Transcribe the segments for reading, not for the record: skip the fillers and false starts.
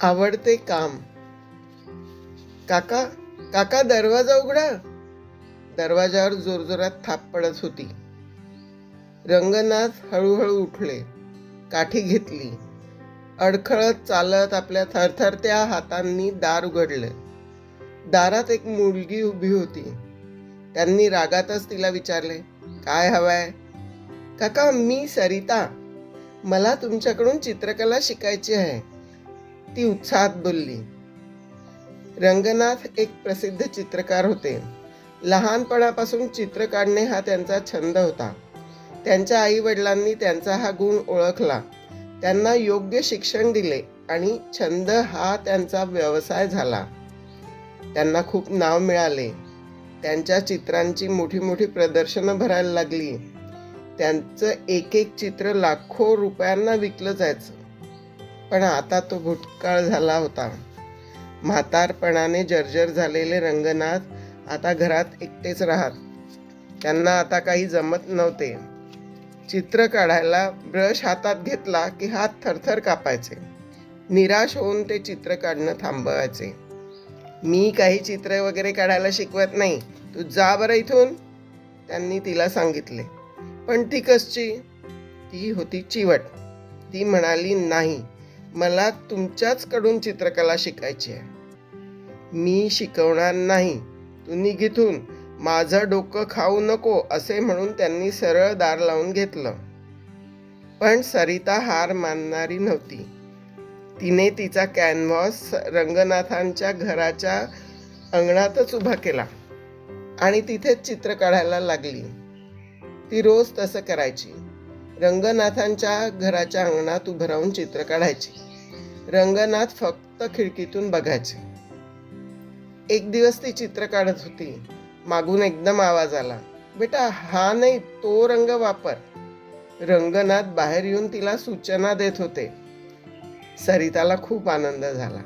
आवडते काम. काका काका दरवाजा उघडा. दरवाजावर जोरजोरात थाप पडत होती. रंगनाथ हळूहळू उठले, काठी घेतली. अडखळत चालत आपल्या थरथरत्या हातांनी दार उघडले. दारात एक मुलगी उभी होती. त्यांनी रागातच तिला विचारले, काय हवंय? काका, मी सरिता. मला तुमच्याकडून चित्रकला शिकायची आहे, ती उत्साहात बोलली. रंगनाथ एक प्रसिद्ध चित्रकार होते. लहानपणापासून चित्र काढणे हा त्यांचा छंद होता. त्यांच्या आई वडिलांनी त्यांचा हा गुण ओळखला, त्यांना योग्य शिक्षण दिले आणि छंद हा त्यांचा व्यवसाय झाला. त्यांना खूप नाव मिळाले. त्यांच्या चित्रांची मोठी मोठी प्रदर्शनं भरायला लागली. त्यांचं एक एक चित्र लाखो रुपयांना विकलं जायचं. पण आता तो भूतकाळ झाला होता. म्हातारपणाने जर्जर झालेले रंगनाथ आता घरात एकटेच राहत. त्यांना आता काही जमत नव्हते. चित्र काढायला ब्रश हातात घेतला की हात थरथर कापायचे. निराश होऊन ते चित्र काढणं थांबवायचे. मी काही चित्र वगैरे काढायला शिकवत नाही, तू जा बरं इथून, त्यांनी तिला सांगितले. पण ती कसची? ती होती चिवट. ती म्हणाली, नाही, मला तुमच्याचकडून चित्रकला शिकायची आहे. मी शिकवणार नाही, तू निघ इथून, माझं डोकं खाऊ नको, असे म्हणून त्यांनी सरळ दार लावून घेतलं. पण सरिता हार मानणारी नव्हती. तिने तिचा कॅनव्हास रंगनाथांच्या घराच्या अंगणातच उभा केला आणि तिथेच चित्र काढायला लागली. ती रोज तसं करायची. रंगनाथांच्या घराच्या अंगणात उभं राहून चित्र काढायची. रंगनाथ फक्त खिडकीतून बघायचे. एक दिवस ती चित्र काढत होती. मागून एकदम आवाज आला, बेटा, हा नाही, तो रंग वापर. रंगनाथ बाहेर येऊन तिला सूचना देत होते. सरिताला खूप आनंद झाला.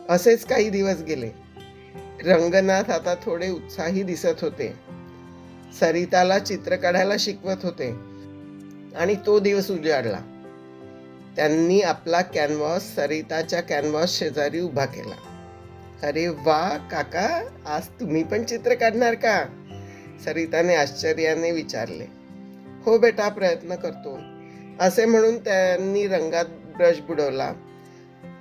असेच काही दिवस गेले. रंगनाथ आता थोडे उत्साही दिसत होते. सरिताला चित्र काढायला शिकवत होते आणि तो दिवस उजाडला. त्यांनी आपला कॅनव्हास सरिताच्या कॅनव्हास शेजारी उभा केला. अरे वा काका, आज तुम्ही पण चित्र काढणार का? सरिताने आश्चर्याने विचारले. हो बेटा, प्रयत्न करतो, असे म्हणून त्यांनी रंगात ब्रश बुडवला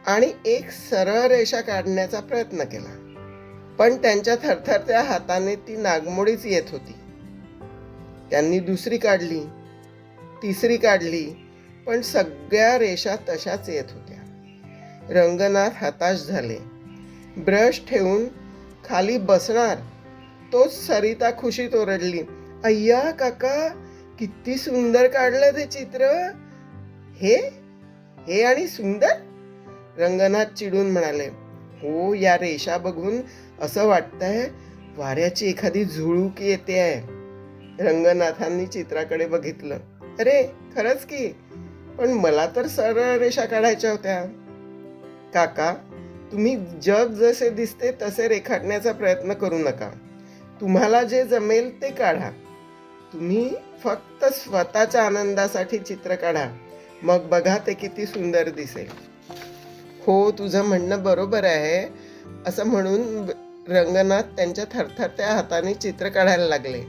आणि एक सरळ रेषा काढण्याचा प्रयत्न केला. पण त्यांच्या थरथरत्या हाताने ती नागमोडीच येत होती. त्यांनी दुसरी काढली, तिसरी काढली, पण सगळ्या रेषा तशाच येत होत्या. रंगनाथ हताश झाले. ब्रश ठेवून खाली बसणार तोच सरिता खुशीत ओरडली, अय्या काका, किती सुंदर काढलं ते चित्र. हे हे आणि सुंदर? रंगनाथ चिडून म्हणाले. हो, या रेषा बघून असं वाटतंय वाऱ्याची एखादी झुळूक येते आहे. रंगनाथांनी चित्राकडे बघितलं. अरे खरंच की, पण मला तर सरळ रेषा काढायच्या होत्या. काका, तुम्ही जग जसे दिसते तसे रेखाटण्याचा प्रयत्न करू नका. तुम्हाला जे जमेल ते काढा. तुम्ही फक्त स्वतःच्या आनंदासाठी चित्र काढा, मग बघा ते किती सुंदर दिसेल. हो, तुझं म्हणणं बरोबर आहे, असं म्हणून रंगनाथ त्यांच्या थरथरत्या हाताने चित्र काढायला लागले.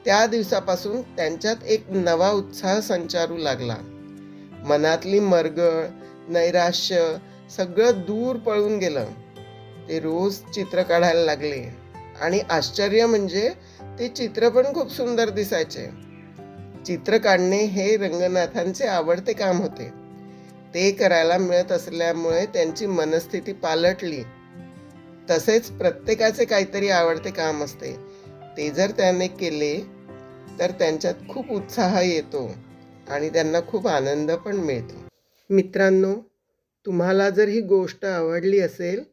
त्या दिवसापासून त्यांच्यात एक नवा उत्साह संचारू लागला. मनातली मरगळ, नैराश्य सगळं दूर पळून गेलं. ते रोज चित्र काढायला लागले आणि आश्चर्य म्हणजे ते चित्र पण खूप सुंदर दिसायचे. चित्र काढणे हे रंगनाथांचे आवडते काम होते. ते करायला मिळत असल्यामुळे त्यांची मनस्थिती पालटली. तसेच प्रत्येकाचे काहीतरी आवडते काम असते. ते जर त्याने केले तर त्यांच्यात खूप उत्साह येतो आणि त्यांना खूप आनंद पण मिळतो. मित्रांनो, तुम्हाला जर ही गोष्ट आवडली असेल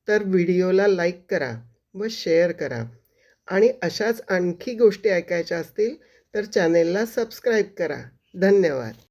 तर व्हिडिओला लाईक करा व शेअर करा. आणि अशाच आणखी गोष्टी ऐकायच्या असतील तर चॅनेलला सबस्क्राईब करा. धन्यवाद.